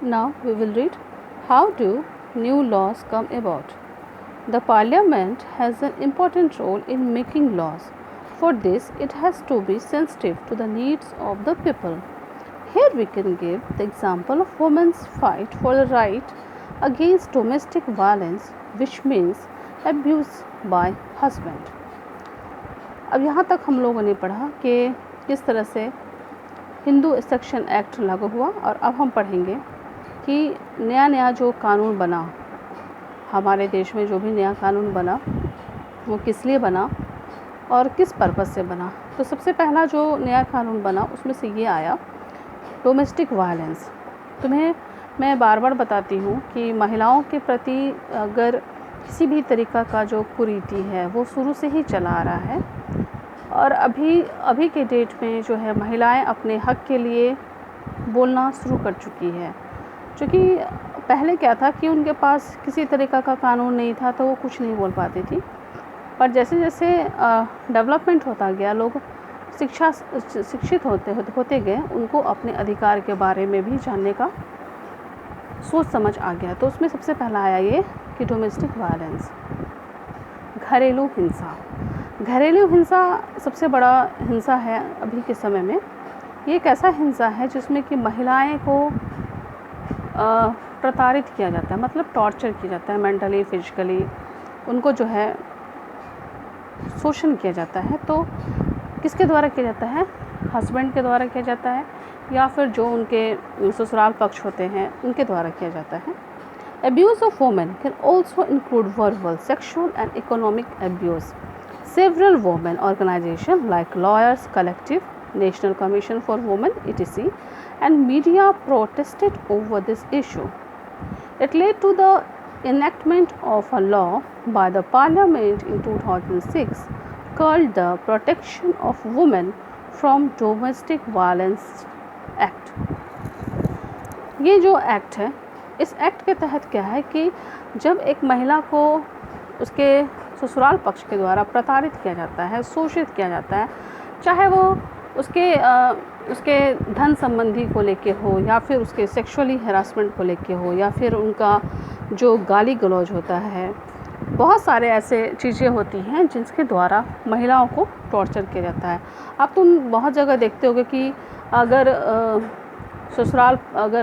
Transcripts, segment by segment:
Now we will read how do new laws come about. The Parliament has an important role in making laws. For this, it has to be sensitive to the needs of the people. Here we can give the example of women's fight for the right against domestic violence, which means abuse by husband. अब यहाँ तक हम लोगों ने पढ़ा कि किस तरह से हिंदू सेक्शन एक्ट लागू हुआ, और अब हम पढ़ेंगे कि नया नया जो कानून बना, हमारे देश में जो भी नया कानून बना वो किस लिए बना और किस पर्पज़ से बना। तो सबसे पहला जो नया कानून बना उसमें से ये आया डोमेस्टिक वायलेंस। तुम्हें मैं बार बार बताती हूँ कि महिलाओं के प्रति अगर किसी भी तरीक़ा का जो कुरीति है वो शुरू से ही चला आ रहा है, और अभी के डेट में जो है महिलाएं अपने हक़ के लिए बोलना शुरू कर चुकी है। क्योंकि पहले क्या था कि उनके पास किसी तरीक़ा का कानून नहीं था तो वो कुछ नहीं बोल पाती थी, पर जैसे जैसे डेवलपमेंट होता गया, लोग शिक्षित होते गए, उनको अपने अधिकार के बारे में भी जानने का सोच समझ आ गया। तो उसमें सबसे पहला आया ये कि डोमेस्टिक वायलेंस, घरेलू हिंसा। घरेलू हिंसा सबसे बड़ा हिंसा है अभी के समय में। ये एक ऐसा हिंसा है जिसमें कि महिलाएं को प्रताड़ित किया जाता है, मतलब टॉर्चर किया जाता है, मेंटली फिजिकली उनको जो है शोषण किया जाता है। तो किसके द्वारा किया जाता है? हस्बैंड के द्वारा किया जाता है, या फिर जो उनके ससुराल पक्ष होते हैं उनके द्वारा किया जाता है। Abuse of women can also include verbal, sexual and economic abuse. Several women organizations like Lawyers Collective, National Commission for Women, etc. and media protested over this issue. It led to the enactment of a law by the Parliament in 2006 called the Protection of Women from Domestic Violence Act. ये जो act है, इस act के तहत क्या है कि जब एक महिला को उसके ससुराल पक्ष के द्वारा प्रताड़ित किया जाता है, शोषित किया जाता है, चाहे वो उसके धन संबंधी को लेके हो, या फिर उसके सेक्सुअली हरासमेंट को लेके हो, या फिर उनका जो गाली गलौज होता है, बहुत सारे ऐसे चीज़ें होती हैं जिसके द्वारा महिलाओं को टॉर्चर किया जाता है। अब तुम बहुत जगह देखते होगे कि अगर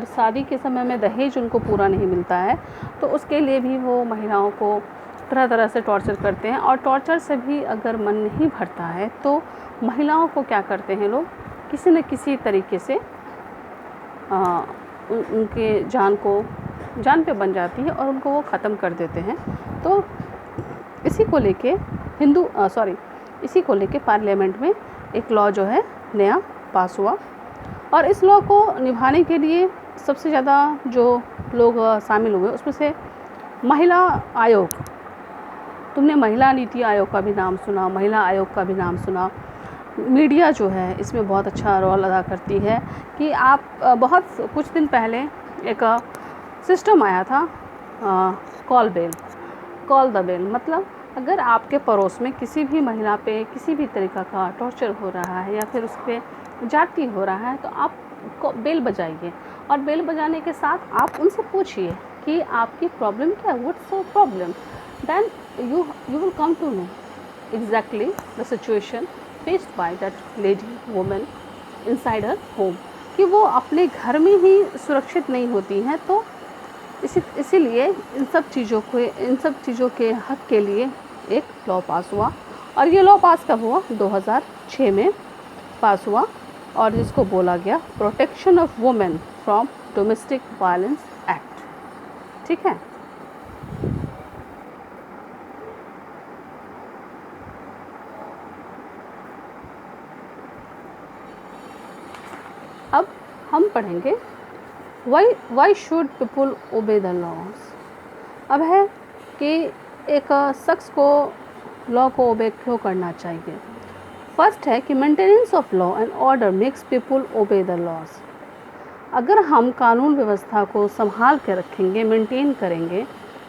शादी के समय में दहेज उनको पूरा नहीं मिलता है तो उसके लिए भी वो महिलाओं को तरह तरह से टॉर्चर करते हैं, और टॉर्चर से भी अगर मन नहीं भरता है तो महिलाओं को क्या करते हैं लोग, किसी न किसी तरीके से उनके जान पे बन जाती है और उनको वो ख़त्म कर देते हैं। तो इसी को लेके पार्लियामेंट में एक लॉ जो है नया पास हुआ, और इस लॉ को निभाने के लिए सबसे ज़्यादा जो लोग शामिल हुए उसमें से महिला आयोग। तुमने महिला नीति आयोग का भी नाम सुना, महिला आयोग का भी नाम सुना। मीडिया जो है इसमें बहुत अच्छा रोल अदा करती है कि आप बहुत कुछ दिन पहले एक सिस्टम आया था कॉल द बेल, मतलब अगर आपके पड़ोस में किसी भी महिला पे किसी भी तरीक़ा का टॉर्चर हो रहा है या फिर उस पर जाती हो रहा है तो आप बेल बजाइए, और बेल बजाने के साथ आप उनसे पूछिए कि आपकी प्रॉब्लम क्या है, what's your problem, then you will come to know exactly the situation faced by that woman inside her home, कि वो अपने घर में ही सुरक्षित नहीं होती हैं। तो इसीलिए इन सब चीज़ों के हक़ के लिए एक लॉ पास हुआ, और ये लॉ पास कब हुआ? 2006 में पास हुआ, और जिसको बोला गया protection of women from domestic violence act. ठीक है। अब हम पढ़ेंगे why should people obey the laws. अब है कि एक शख्स को लॉ को ओबे क्यों करना चाहिए। फर्स्ट है कि maintenance of law and order makes people obey the laws. अगर हम कानून व्यवस्था को संभाल के रखेंगे, मेंटेन करेंगे,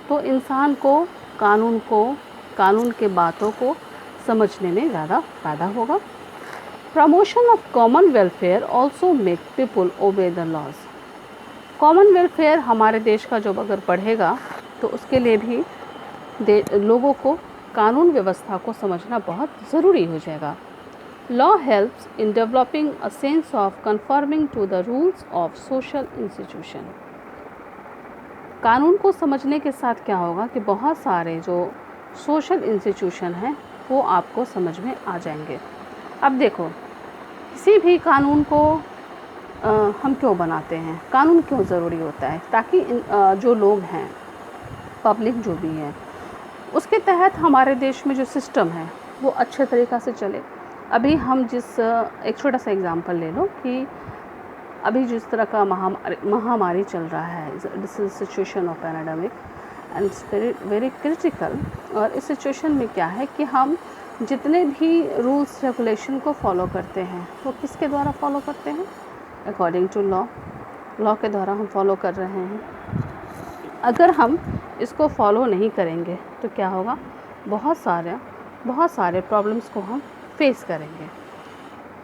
तो इंसान को कानून के बातों को समझने में ज़्यादा फ़ायदा होगा। Promotion of common welfare also make people obey the laws. Common welfare हमारे देश का जो अगर बढ़ेगा तो उसके लिए भी लोगों को कानून व्यवस्था को समझना बहुत ज़रूरी हो जाएगा। Law helps in developing a sense of confirming to the rules of social institution. कानून को समझने के साथ क्या होगा कि बहुत सारे जो सोशल इंस्टीट्यूशन हैं वो आपको समझ में आ जाएंगे। अब देखो, किसी भी कानून को हम क्यों बनाते हैं, कानून क्यों ज़रूरी होता है, ताकि जो लोग हैं, पब्लिक जो भी है, उसके तहत हमारे देश में जो सिस्टम है वो अच्छे तरीक़ा से चले। अभी हम एक छोटा सा एग्ज़ाम्पल ले लो कि अभी जिस तरह का महामारी चल रहा है, this is situation of pandemic and it's very very critical. और इस सिचुएशन में क्या है कि हम जितने भी रूल्स रेगुलेशन को फॉलो करते हैं वो किसके द्वारा फॉलो करते हैं, अकॉर्डिंग टू लॉ के द्वारा हम फॉलो कर रहे हैं। अगर हम इसको फॉलो नहीं करेंगे तो क्या होगा, बहुत सारे प्रॉब्लम्स को हम फेस करेंगे।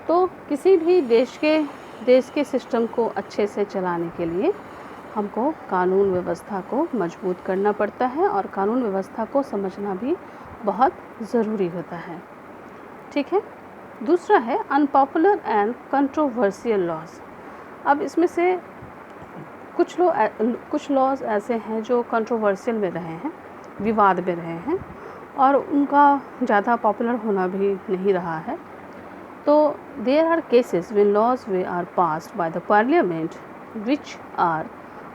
तो किसी भी देश के सिस्टम को अच्छे से चलाने के लिए हमको कानून व्यवस्था को मजबूत करना पड़ता है और कानून व्यवस्था को समझना भी बहुत ज़रूरी होता है। ठीक है। दूसरा है अनपॉपुलर एंड कंट्रोवर्शियल लॉज। अब इसमें से कुछ लॉज ऐसे हैं जो कंट्रोवर्शियल में रहे हैं, विवाद में रहे हैं और उनका ज़्यादा पॉपुलर होना भी नहीं रहा है। तो there are cases when laws are passed by the parliament which are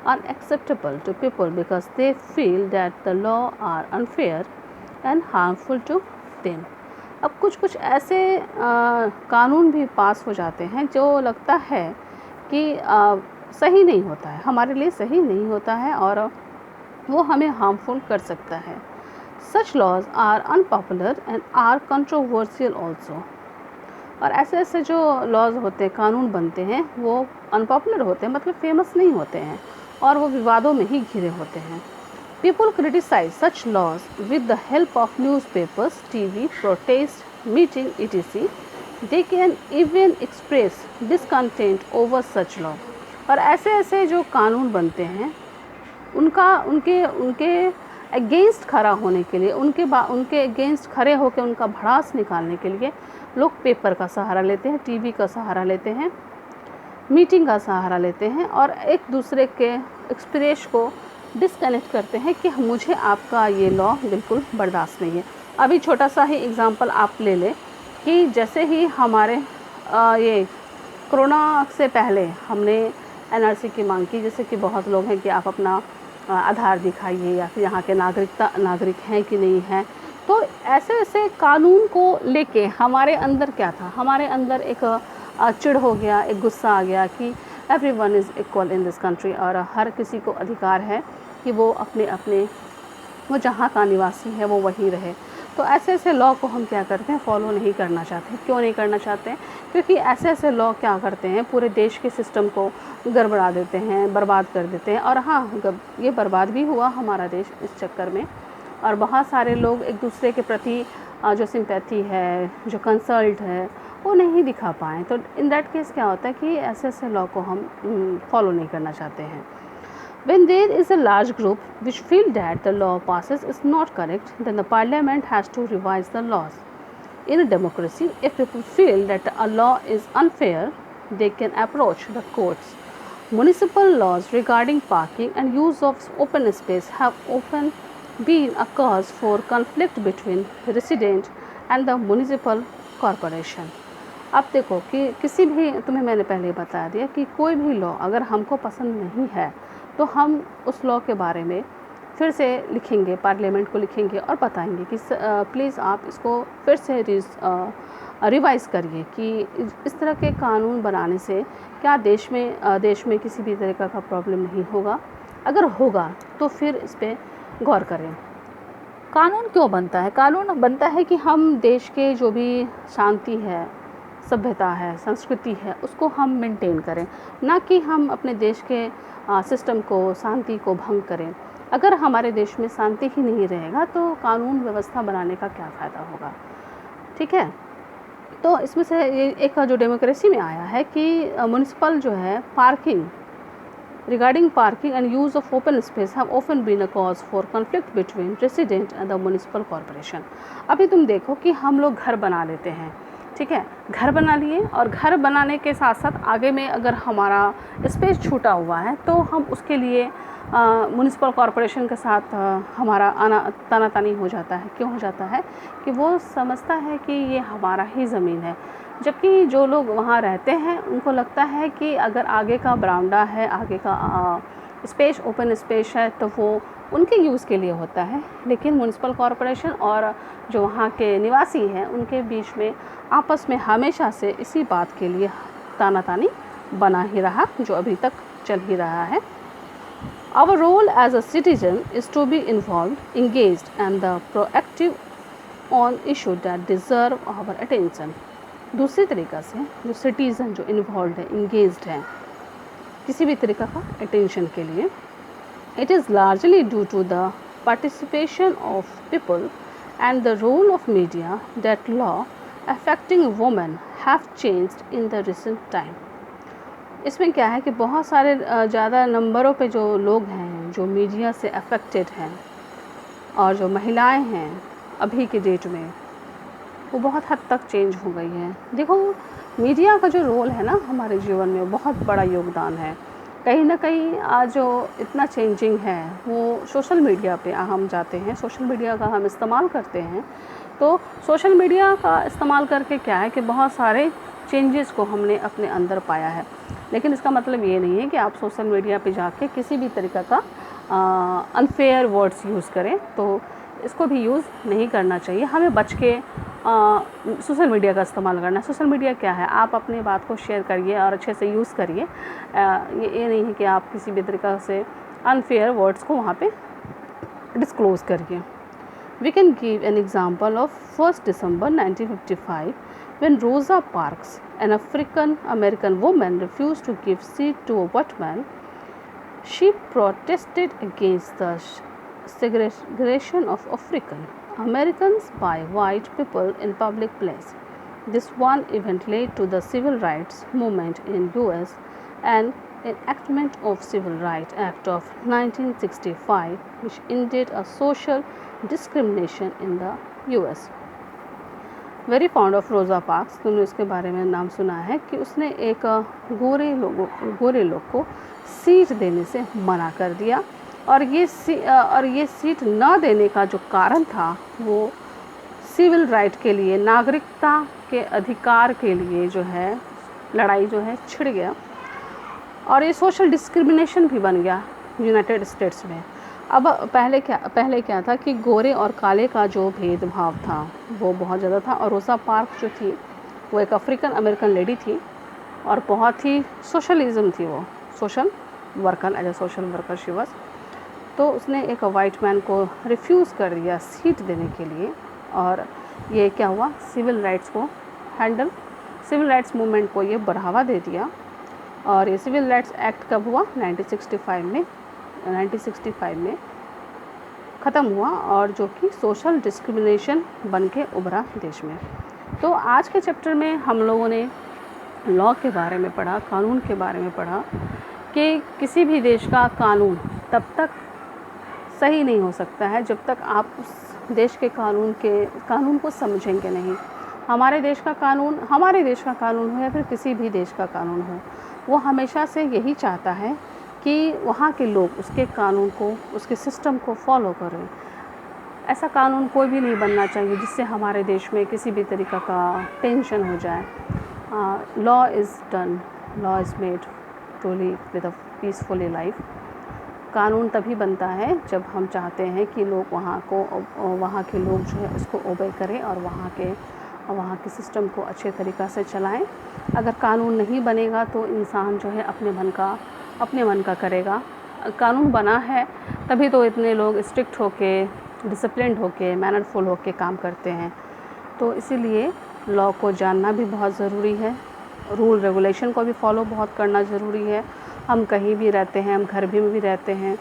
unacceptable to people because they feel that the law are unfair and harmful to them। अब कुछ ऐसे कानून भी पास हो जाते हैं जो लगता है कि सही नहीं होता है, हमारे लिए सही नहीं होता है और वो हमें हार्मफुल कर सकता है। Such laws are unpopular and are controversial also। और ऐसे जो लॉज होते हैं, कानून बनते हैं, वो अनपॉपुलर होते हैं, मतलब फेमस नहीं होते हैं और वो विवादों में ही घिरे होते हैं। People criticize such laws with the help of newspapers, TV, protest, meeting etc। They can even express discontent over such law. और ऐसे जो कानून बनते हैं उनके अगेंस्ट खड़ा होने के लिए, उनके अगेंस्ट खड़े होकर उनका भड़ास निकालने के लिए लोग पेपर का सहारा लेते हैं, टीवी का सहारा लेते हैं, मीटिंग का सहारा लेते हैं और एक दूसरे के एक्सप्रेस को डिसकनेक्ट करते हैं कि मुझे आपका ये लॉ बिल्कुल बर्दाश्त नहीं है। अभी छोटा सा ही एग्ज़ाम्पल आप ले लें कि जैसे ही हमारे ये कोरोना से पहले हमने एनआरसी की मांग की, जैसे कि बहुत लोग हैं कि आप अपना आधार दिखाइए या फिर यहाँ के नागरिक हैं कि नहीं हैं। तो ऐसे कानून को लेके हमारे अंदर क्या था, हमारे अंदर एक चिढ़ हो गया, एक गुस्सा आ गया कि everyone is equal in this country और हर किसी को अधिकार है कि वो वो जहाँ का निवासी है वो वहीं रहे। तो ऐसे लॉ को हम क्या करते हैं, फॉलो नहीं करना चाहते। क्यों नहीं करना चाहते हैं? क्योंकि ऐसे लॉ क्या करते हैं, पूरे देश के सिस्टम को गड़बड़ा देते हैं, बर्बाद कर देते हैं। और हाँ, ये बर्बाद भी हुआ हमारा देश इस चक्कर में। और बहुत सारे लोग एक दूसरे के प्रति जो सिंपैथी है, जो कंसल्ट है, वो नहीं दिखा पाएँ। तो इन दैट केस क्या होता है कि ऐसे लॉ को हम फॉलो नहीं करना चाहते हैं। When there is a large group which feel that the law passes is not correct, then the parliament has to revise the laws. In a democracy, if people feel that a law is unfair, they can approach the courts. Municipal laws regarding parking and use of open space have often been a cause for conflict between resident and the municipal corporation. अब देखो कि किसी भी, तुम्हें मैंने पहले बता दिया कि कोई भी लॉ अगर हमको पसंद नहीं है तो हम उस लॉ के बारे में फिर से लिखेंगे, पार्लियामेंट को लिखेंगे और बताएंगे कि प्लीज़ आप इसको फिर से रिवाइज़ करिए कि इस तरह के कानून बनाने से क्या देश में किसी भी तरह का प्रॉब्लम नहीं होगा। अगर होगा तो फिर इस पर गौर करें। कानून क्यों बनता है? कानून बनता है कि हम देश के जो भी शांति है, सभ्यता है, संस्कृति है, उसको हम मेंटेन करें, ना कि हम अपने देश के सिस्टम को, शांति को भंग करें। अगर हमारे देश में शांति ही नहीं रहेगा तो कानून व्यवस्था बनाने का क्या फ़ायदा होगा? ठीक है। तो इसमें से ये एक जो डेमोक्रेसी में आया है कि म्युनिसिपल जो है parking regarding parking and use of open space have often been a cause for conflict between resident and the municipal corporation. अभी तुम देखो कि हम लोग घर बना लेते हैं, ठीक है, घर बना लिए और घर बनाने के साथ साथ आगे में अगर हमारा स्पेस छूटा हुआ है तो हम उसके लिए म्युनिसिपल कॉरपोरेशन के साथ हमारा तानातानी हो जाता है। क्यों हो जाता है कि वो समझता है कि ये हमारा ही ज़मीन है, जबकि जो लोग वहाँ रहते हैं उनको लगता है कि अगर आगे का बरामदा है, आगे का स्पेस ओपन स्पेस है तो वो उनके यूज़ के लिए होता है। लेकिन म्युनिसिपल कॉरपोरेशन और जो वहाँ के निवासी हैं उनके बीच में आपस में हमेशा से इसी बात के लिए तानातानी बना ही रहा, जो अभी तक चल ही रहा है। Our role as a citizen is to be involved, engaged and the proactive on issues that deserve our attention. दूसरी तरीक़ा से जो सिटीज़न जो इन्वॉल्व है, इंगेज्ड है किसी भी तरीक़ा का अटेंशन के लिए, it is largely due to the participation of people and the role of media that law affecting women have changed in the recent time. इसमें क्या है कि बहुत सारे ज़्यादा नंबरों पे जो लोग हैं जो मीडिया से अफेक्टेड हैं और जो महिलाएं हैं अभी के डेट में वो बहुत हद तक चेंज हो गई हैं। देखो मीडिया का जो रोल है ना हमारे जीवन में बहुत बड़ा योगदान है। कहीं ना कहीं आज जो इतना चेंजिंग है वो सोशल मीडिया पे हम जाते हैं, सोशल मीडिया का हम इस्तेमाल करते हैं। तो सोशल मीडिया का इस्तेमाल करके क्या है कि बहुत सारे चेंजेस को हमने अपने अंदर पाया है। लेकिन इसका मतलब ये नहीं है कि आप सोशल मीडिया पे जाके किसी भी तरीक़ा का अनफेयर वर्ड्स यूज़ करें, तो इसको भी यूज़ नहीं करना चाहिए। हमें बच के सोशल मीडिया का इस्तेमाल करना है। सोशल मीडिया क्या है, आप अपनी बात को शेयर करिए और अच्छे से यूज़ करिए। ये नहीं है कि आप किसी भी तरीक़ा से अनफेयर वर्ड्स को वहाँ पे डिस्क्लोज़ करिए। We can give an example of 1st December 1955 when Rosa Parks, an African American woman, refused to give seat to a white man. She protested against the segregation of African Americans by white people in public place. This one event led to the Civil Rights Movement in US and enactment of Civil Rights Act of 1965, which ended a social discrimination in the US. Very found of रोज़ा parks, तुमने उसके बारे में नाम सुना है कि उसने एक गोरे लोग को सीट देने से मना कर दिया और ये सीट न देने का जो कारण था वो सिविल राइट के लिए, नागरिकता के अधिकार के लिए जो है लड़ाई जो है छिड़ गया और ये सोशल डिस्क्रिमिनेशन भी बन गया यूनाइटेड स्टेट्स में। अब पहले क्या था कि गोरे और काले का जो भेदभाव था वो बहुत ज़्यादा था और रोज़ा पार्क्स जो थी वो एक अफ्रीकन अमेरिकन लेडी थी और बहुत ही सोशलिज़म थी, वो social worker, as a social worker she was. तो उसने एक वाइट मैन को रिफ्यूज़ कर दिया सीट देने के लिए और ये क्या हुआ, सिविल राइट्स मूवमेंट को ये बढ़ावा दे दिया। और ये सिविल राइट्स एक्ट कब हुआ, 1965 में ख़त्म हुआ और जो कि सोशल डिस्क्रिमिनेशन बन के उभरा देश में। तो आज के चैप्टर में हम लोगों ने लॉ के बारे में पढ़ा, कानून के बारे में पढ़ा कि किसी भी देश का कानून तब तक सही नहीं हो सकता है जब तक आप उस देश के कानून को समझेंगे नहीं। हमारे देश का कानून हो या फिर किसी भी देश का कानून हो, वो हमेशा से यही चाहता है कि वहाँ के लोग उसके कानून को, उसके सिस्टम को फॉलो करें। ऐसा कानून कोई भी नहीं बनना चाहिए जिससे हमारे देश में किसी भी तरीक़ा का टेंशन हो जाए। Law is made to live with a peacefully life. कानून तभी बनता है जब हम चाहते हैं कि लोग वहाँ के लोग जो है उसको ओबे करें और वहाँ के सिस्टम को अच्छे तरीक़ा से चलाएं। अगर कानून नहीं बनेगा तो इंसान जो है अपने मन का करेगा। कानून बना है तभी तो इतने लोग स्ट्रिक्ट होके, डिसिप्लिन्ड होके, मैनरफुल होके काम करते हैं। तो इसीलिए लॉ को जानना भी बहुत ज़रूरी है, रूल रेगुलेशन को भी फॉलो बहुत करना ज़रूरी है। हम कहीं भी रहते हैं, हम घर भी रहते हैं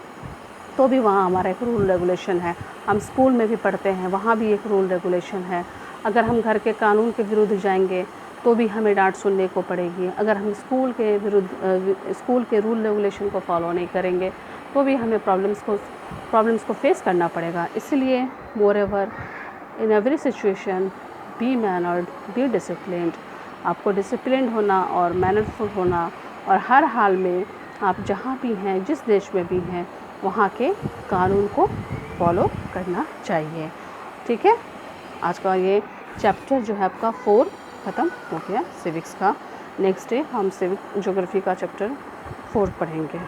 तो भी वहाँ हमारा एक रूल रेगुलेशन है। हम स्कूल में भी पढ़ते हैं, वहाँ भी एक रूल रेगुलेशन है। अगर हम घर के कानून के विरुद्ध जाएंगे तो भी हमें डांट सुनने को पड़ेगी। अगर हम स्कूल के विरुद्ध स्कूल के रूल रेगुलेशन को फॉलो नहीं करेंगे तो भी हमें प्रॉब्लम्स को फेस करना पड़ेगा। इसलिए moreover in every situation be mannered, be disciplined. आपको डिसिप्लिन्ड होना और मैनरफुल होना, और हर हाल में आप जहाँ भी हैं, जिस देश में भी हैं, वहाँ के कानून को फॉलो करना चाहिए। ठीक है, आज का ये चैप्टर जो है आपका 4 ख़त्म हो गया सिविक्स का। नेक्स्ट डे हम सिविक ज्योग्राफी का चैप्टर 4 पढ़ेंगे।